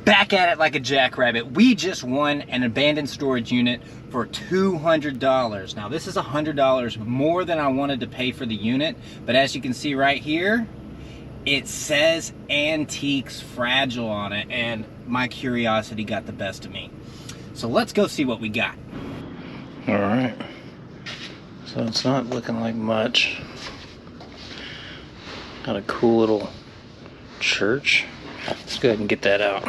back at it like a jackrabbit. We just won an abandoned storage unit for $200. Now this is $100 more than I wanted to pay for the unit, but as you can see right here, it says Antiques Fragile on it, and my curiosity got the best of me. So let's go see what we got. All right, so it's not looking like much. Got a cool little church. Let's go ahead and get that out.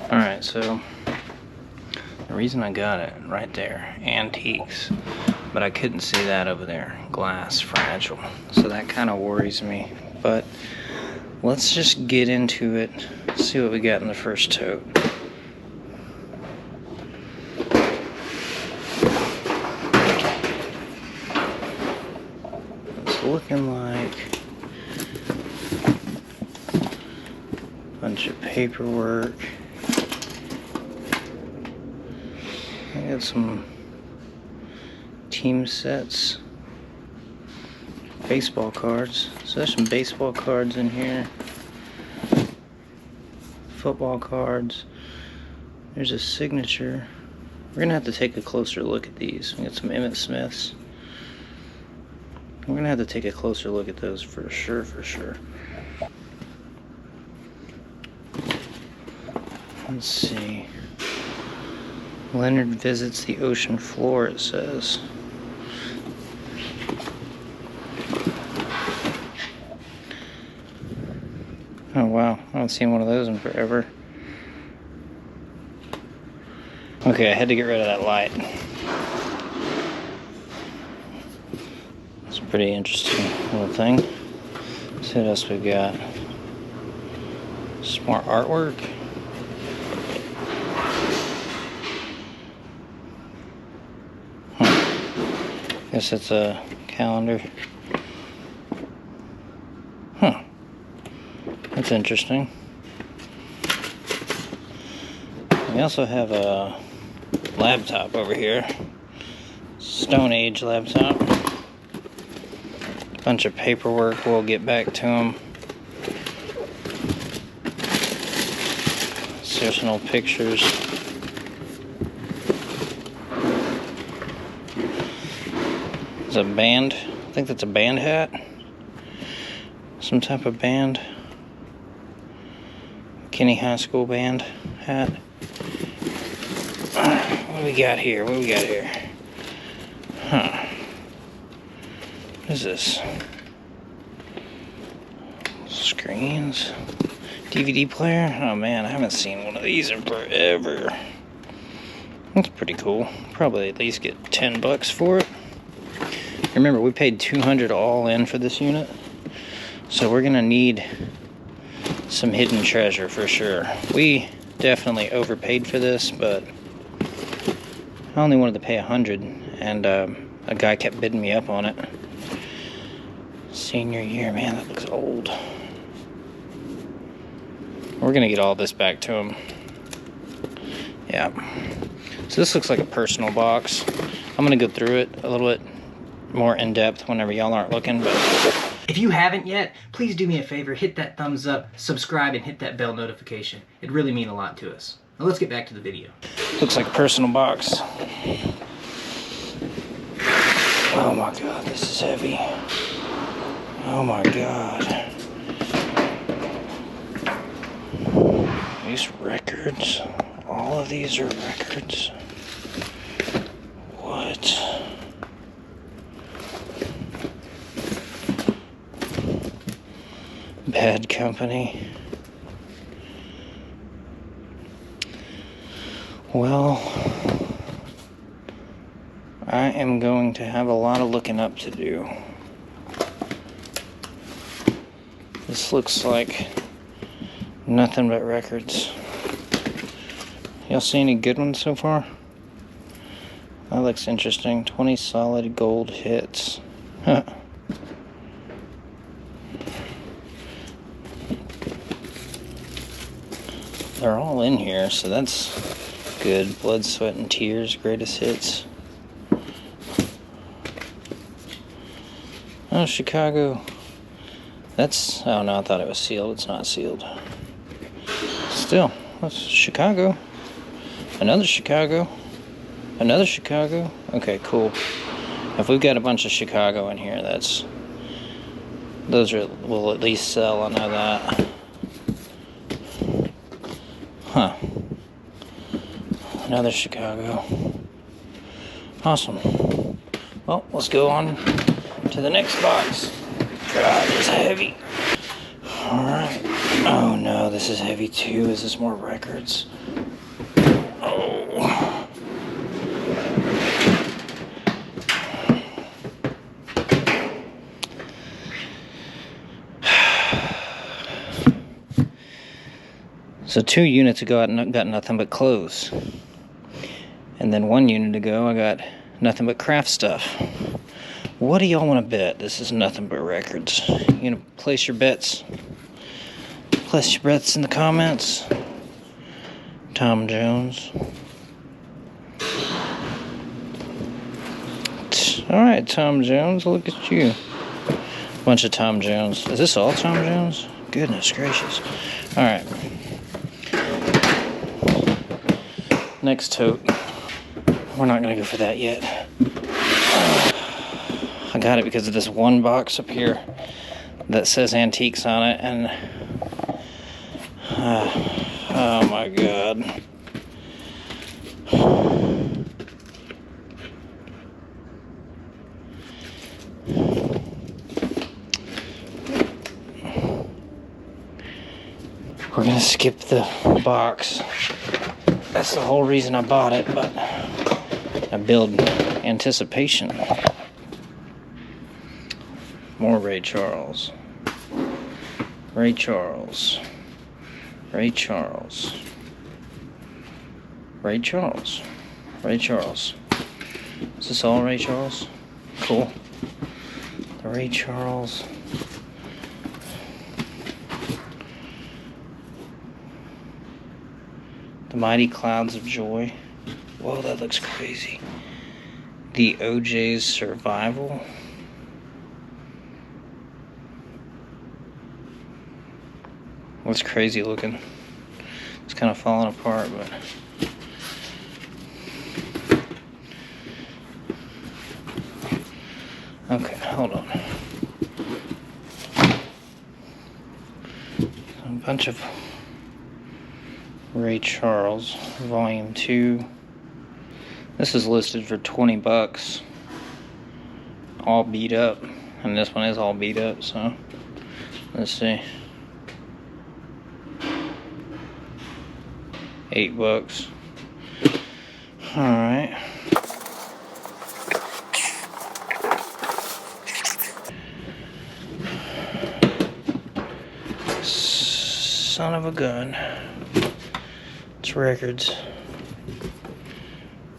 Alright, so the reason I got it right there, antiques, but I couldn't see that over there, glass fragile. So that kind of worries me, but let's just get into it, see what we got in the first tote. It's looking like a bunch of paperwork. I got some team sets, baseball cards. So there's some baseball cards in here, football cards. There's a signature. We're gonna have to take a closer look at these. We got some Emmett Smiths. We're gonna have to take a closer look at those for sure, for sure. Let's see. Leonard visits the ocean floor, it says. Oh wow, I haven't seen one of those in forever. Okay, I had to get rid of that light. It's a pretty interesting little thing. Let's see what else we've got. Smart artwork. Guess it's a calendar. Huh. That's interesting. We also have a laptop over here. Stone Age laptop. Bunch of paperwork. We'll get back to them. Seasonal pictures. It's a band. I think that's a band hat. Some type of band. Kenny High School band hat. What do we got here? What do we got here? Huh. What is this? Screens. DVD player? Oh man, I haven't seen one of these in forever. That's pretty cool. Probably at least get $10 for it. Remember, we paid $200 all in for this unit, so we're gonna need some hidden treasure for sure. We definitely overpaid for this, but I only wanted to pay $100, and a guy kept bidding me up on it. Senior year, man, that looks old. We're gonna get all this back to him. Yeah. So this looks like a personal box. I'm gonna go through it a little bit more in depth whenever y'all aren't looking, but if you haven't yet, please do me a favor, hit that thumbs up, subscribe, and hit that bell notification. It really means a lot to us. Now let's get back to the video. Looks like a personal box. Oh my god, this is heavy. Oh my god. These records, all of these are records. What? Bad company. Well, I am going to have a lot of looking up to do. This looks like nothing but records. Y'all see any good ones so far? That looks interesting. 20 solid gold hits. Huh. They're all in here, so that's good. Blood, Sweat, and Tears, greatest hits. Oh, Chicago. That's, oh no, I thought it was sealed. It's not sealed. Still, that's Chicago. Another Chicago. Another Chicago. Okay, cool. If we've got a bunch of Chicago in here, those will at least sell. I know that. Huh. Another Chicago. Awesome. Well, let's go on to the next box. God, it's heavy. Alright. Oh no, this is heavy too. Is this more records? Oh. So 2 units ago I got nothing but clothes. And then 1 unit ago I got nothing but craft stuff. What do y'all want to bet? This is nothing but records. You gonna place your bets? Place your bets in the comments. Tom Jones. Alright, Tom Jones, look at you. Bunch of Tom Jones. Is this all Tom Jones? Goodness gracious. Alright. Next tote. We're not gonna go for that yet. I got it because of this one box up here that says antiques on it, and oh my god. We're gonna skip the box. That's the whole reason I bought it, but I build anticipation. More Ray Charles. Ray Charles. Ray Charles. Ray Charles. Ray Charles. Is this all Ray Charles? Cool. The Ray Charles. The Mighty Clouds of Joy. Whoa, that looks crazy. The OJ's Survival. Looks crazy looking. It's kind of falling apart, but okay, hold on. A bunch of Ray Charles, Volume 2. This is listed for 20 bucks. All beat up. And this one is all beat up, so let's see. 8 bucks. Alright. Son of a gun. It's records.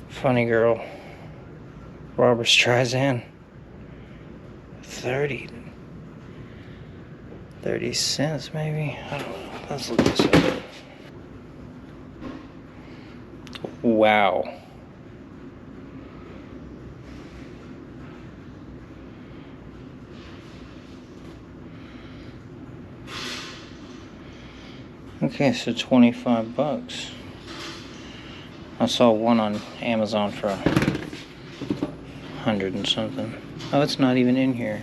Funny Girl. Barbra Streisand. 30 cents maybe? I don't know. Let's look this up. Wow. Okay, so 25 bucks. I saw one on Amazon for 100 and something. Oh, it's not even in here.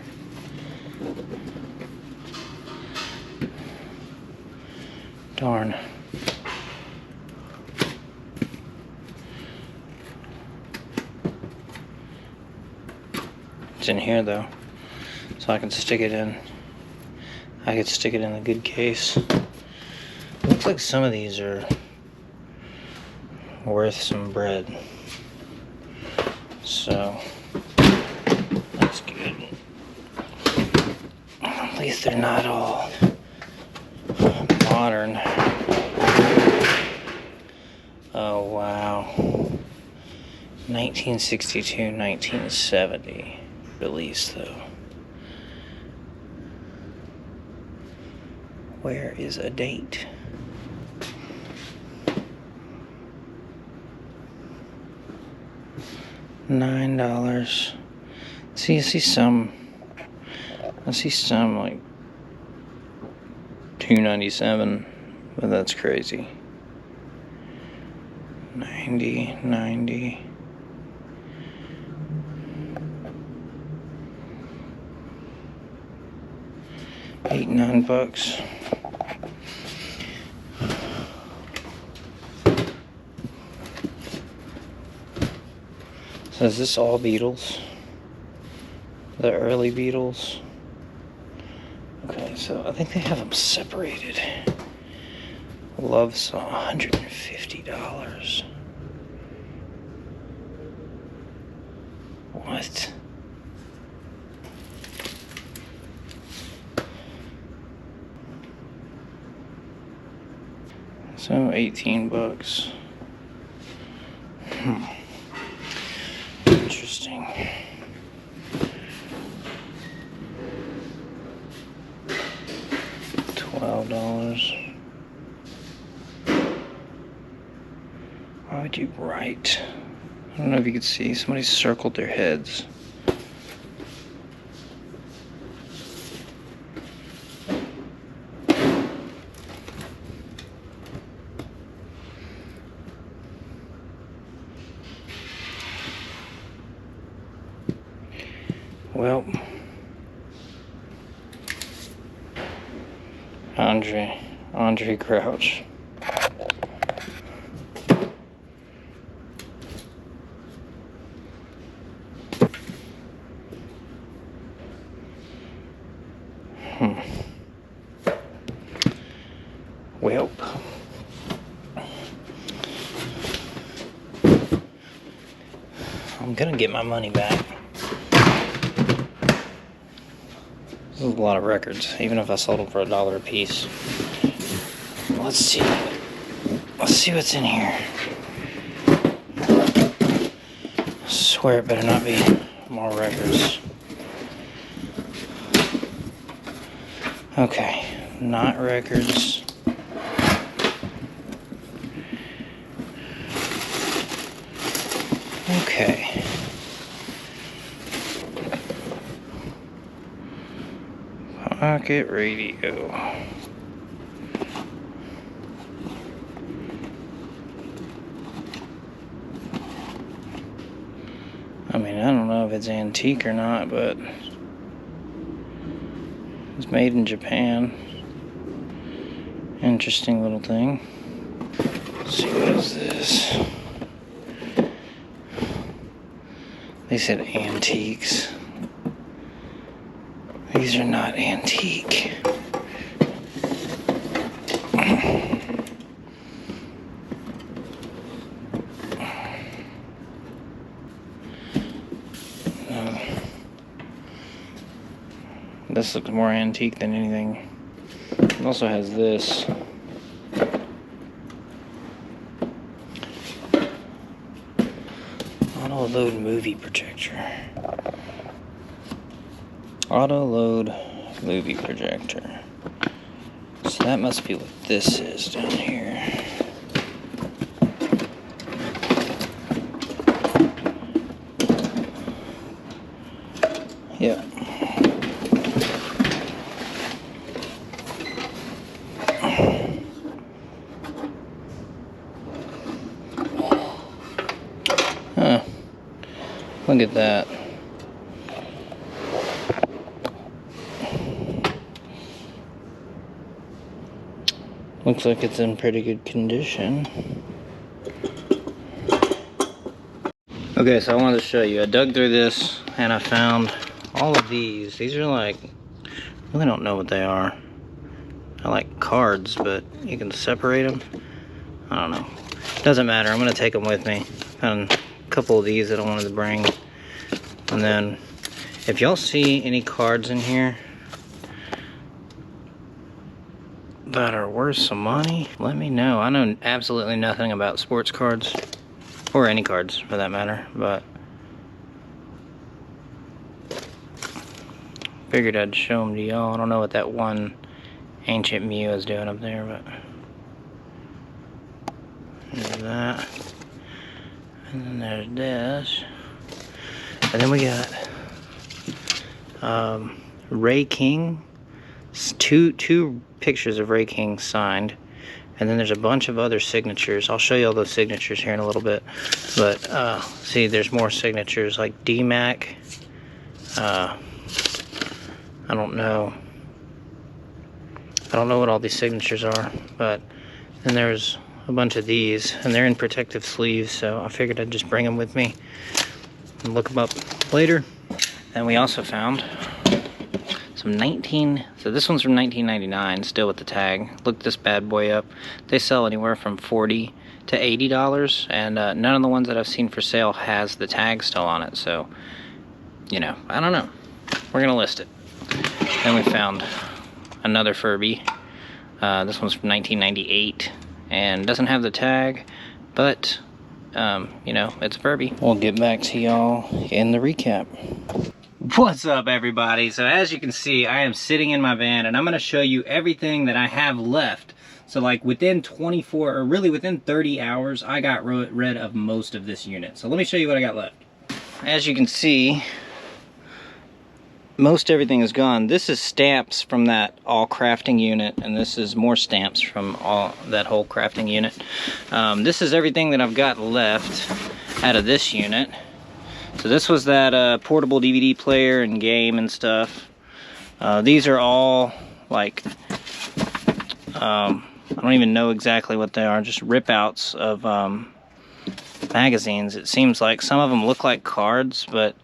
Darn. It's in here though, so I can stick it in. I could stick it in a good case. Looks like some of these are worth some bread. So that's good. At least they're not all modern. Oh wow. 1962, 1970 release though. Where is a date? $9. See, you see some I see some like $2.97, but that's crazy. 90, 90. $8-9. So is this all Beatles? The early Beatles? Okay, so I think they have them separated. Love song, $150. What? So $18. Interesting. $12. Why would you write? I don't know if you could see. Somebody circled their heads. Well, Andre Crouch. Well, I'm gonna get my money back. This is a lot of records, even if I sold them for $1 a piece. Let's see. Let's see what's in here. I swear it better not be more records. Okay, not records. Okay. Pocket radio. I mean, I don't know if it's antique or not, but it's made in Japan. Interesting little thing. Let's see, what is this? They said antiques. These are not antique. This looks more antique than anything. It also has this. Auto load movie projector. Auto load movie projector. So that must be what this is down here. Yep. Huh. Look at that. Looks like it's in pretty good condition. Okay, so I wanted to show you. I dug through this and I found all of these. These are like, I really don't know what they are. I like cards, but you can separate them. I don't know. Doesn't matter. I'm gonna take them with me. Found a couple of these that I wanted to bring. And then, if y'all see any cards in here that are worth some money, let me know. I know absolutely nothing about sports cards, or any cards for that matter, but figured I'd show them to y'all. I don't know what that one Ancient Mew is doing up there, but there's that. And then there's this. And then we got Ray King. It's two pictures of Ray King signed. And then there's a bunch of other signatures. I'll show you all those signatures here in a little bit. But see, there's more signatures like D-Mac. I don't know. I don't know what all these signatures are, but then there's a bunch of these, and they're in protective sleeves, so I figured I'd just bring them with me and look them up later. And we also found some so this one's from 1999, still with the tag. Look this bad boy up. They sell anywhere from $40 to $80, and none of the ones that I've seen for sale has the tag still on it, so, you know, I don't know. We're gonna list it. Then we found another Furby. This one's from 1998 and doesn't have the tag, but you know, it's a Furby. We'll get back to y'all in the recap. What's up, everybody? So as you can see, I am sitting in my van and I'm going to show you everything that I have left. So like within 24 or really within 30 hours, I got rid of most of this unit. So let me show you what I got left. As you can see, most everything is gone. This is stamps from that all crafting unit, and this is more stamps from that whole crafting unit. This is everything that I've got left out of this unit. So this was that portable DVD player and game and stuff. These are all like I don't even know exactly what they are, just rip outs of magazines. It seems like some of them look like cards, but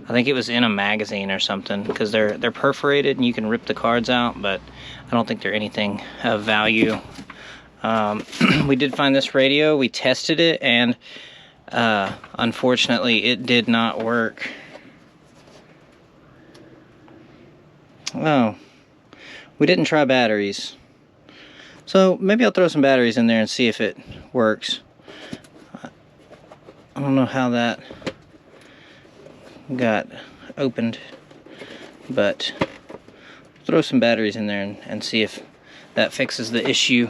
I think it was in a magazine or something, because they're perforated and you can rip the cards out, but I don't think they're anything of value. We did find this radio. We tested it, and unfortunately it did not work. Oh, we didn't try batteries. So maybe I'll throw some batteries in there and see if it works. I don't know how that got opened, but throw some batteries in there and see if that fixes the issue.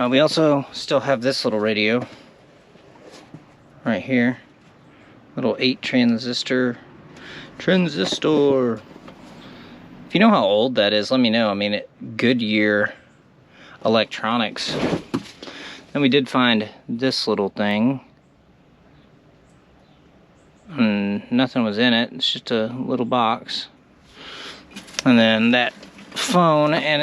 We also still have this little radio right here, little 8 transistor. If you know how old that is, let me know. I mean, Goodyear electronics. Then we did find this little thing. Nothing was in it. It's just a little box. And then that phone, and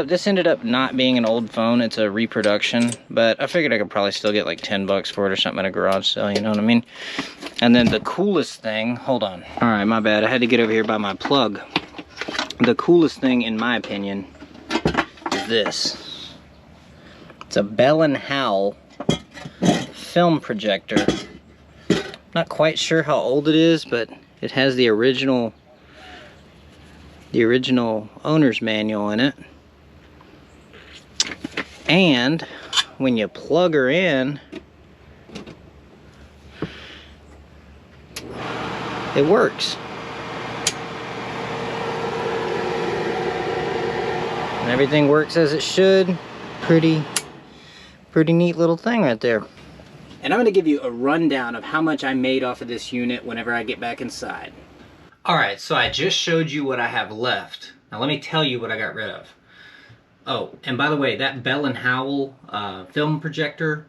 this ended up not being an old phone. It's a reproduction, but I figured I could probably still get like 10 bucks for it or something at a garage sale, you know what I mean? And then the coolest thing, hold on. All right, my bad. I had to get over here by my plug. The coolest thing, in my opinion, is this. It's a Bell & Howell film projector. Not quite sure how old it is, but it has the original owner's manual in it. And when you plug her in, it works. And everything works as it should. Pretty neat little thing right there. And I'm going to give you a rundown of how much I made off of this unit whenever I get back inside. Alright, so I just showed you what I have left. Now let me tell you what I got rid of. Oh, and by the way, that Bell & Howell film projector,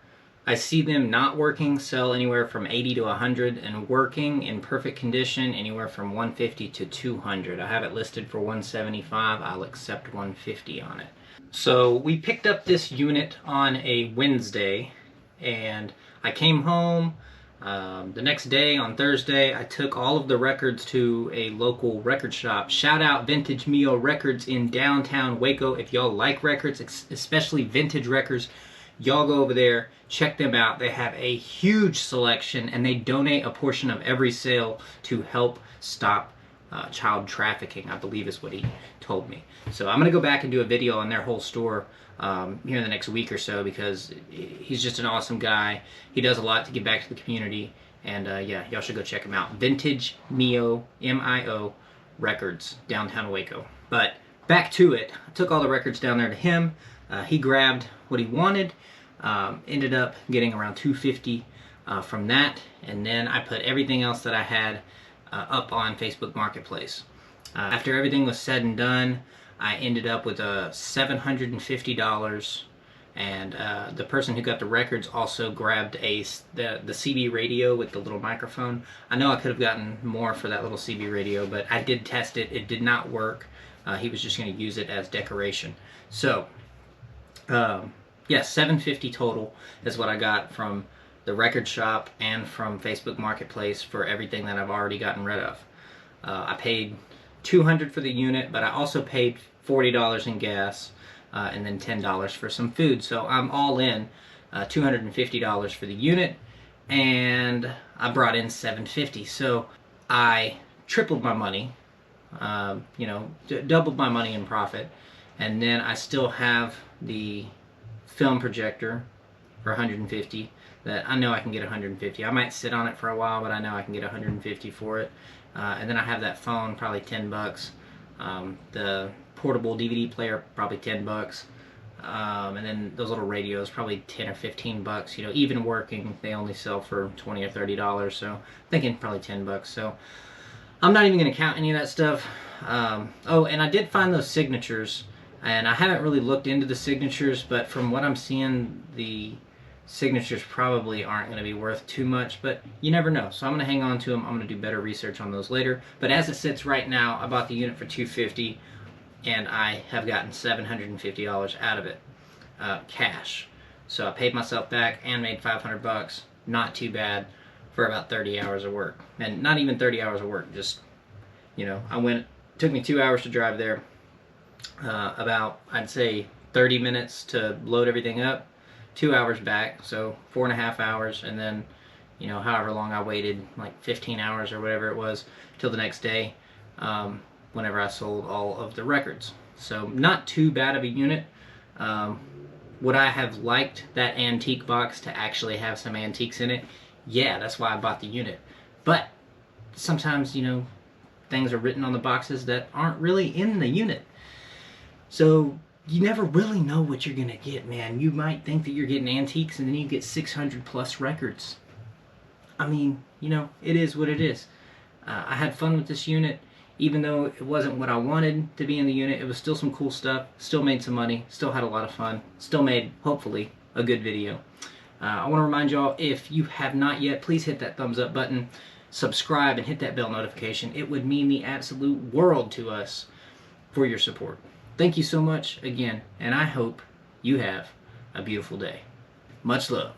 I see them not working sell anywhere from 80 to 100, and working in perfect condition anywhere from 150 to 200. I have it listed for 175. I'll accept 150 on it. So we picked up this unit on a Wednesday, and I came home the next day on Thursday. I took all of the records to a local record shop. Shout out Vintage Mio Records in downtown Waco. If y'all like records, especially vintage records, y'all go over there, check them out. They have a huge selection, and they donate a portion of every sale to help stop child trafficking, I believe is what he told me. So I'm going to go back and do a video on their whole store here in the next week or so, because he's just an awesome guy. He does a lot to give back to the community, and yeah, y'all should go check him out. Vintage Mio, M-I-O, Records, downtown Waco. But back to it. I took all the records down there to him. He grabbed what he wanted. Ended up getting around $250 from that, and then I put everything else that I had up on Facebook Marketplace. After everything was said and done, I ended up with $750, and the person who got the records also grabbed the CB radio with the little microphone. I know I could have gotten more for that little CB radio, but I did test it. It did not work. He was just going to use it as decoration. So, yeah, $750 total is what I got from the record shop and from Facebook Marketplace for everything that I've already gotten rid of. I paid $200 for the unit, but I also paid $40 in gas, and then $10 for some food. So I'm all in $250 for the unit, and I brought in $750. So I tripled my money, doubled my money in profit, and then I still have the film projector for $150 that I know I can get $150. I might sit on it for a while, but I know I can get $150 for it. And then I have that phone, probably $10. The portable DVD player, probably $10. And then those little radios, probably $10 or $15. You know, even working, they only sell for $20 or $30. So I'm thinking probably $10. So I'm not even going to count any of that stuff. Oh, and I did find those signatures, and I haven't really looked into the signatures, but from what I'm seeing, the signatures probably aren't going to be worth too much, but you never know. So I'm going to hang on to them. I'm going to do better research on those later. But as it sits right now, I bought the unit for $250, and I have gotten $750 out of it, cash. So I paid myself back and made $500. Not too bad for about 30 hours of work. And not even 30 hours of work, just, it took me 2 hours to drive there. About, I'd say, 30 minutes to load everything up. 2 hours back, so 4.5 hours, and then, however long I waited, like 15 hours or whatever it was, till the next day, whenever I sold all of the records. So not too bad of a unit. Would I have liked that antique box to actually have some antiques in it? Yeah, that's why I bought the unit. But sometimes, things are written on the boxes that aren't really in the unit. So you never really know what you're gonna get, man. You might think that you're getting antiques, and then you get 600 plus records. I mean, it is what it is. I had fun with this unit, even though it wasn't what I wanted to be in the unit. It was still some cool stuff, still made some money, still had a lot of fun, still made, hopefully, a good video. I want to remind y'all, if you have not yet, please hit that thumbs up button, subscribe, and hit that bell notification. It would mean the absolute world to us for your support. Thank you so much again, and I hope you have a beautiful day. Much love.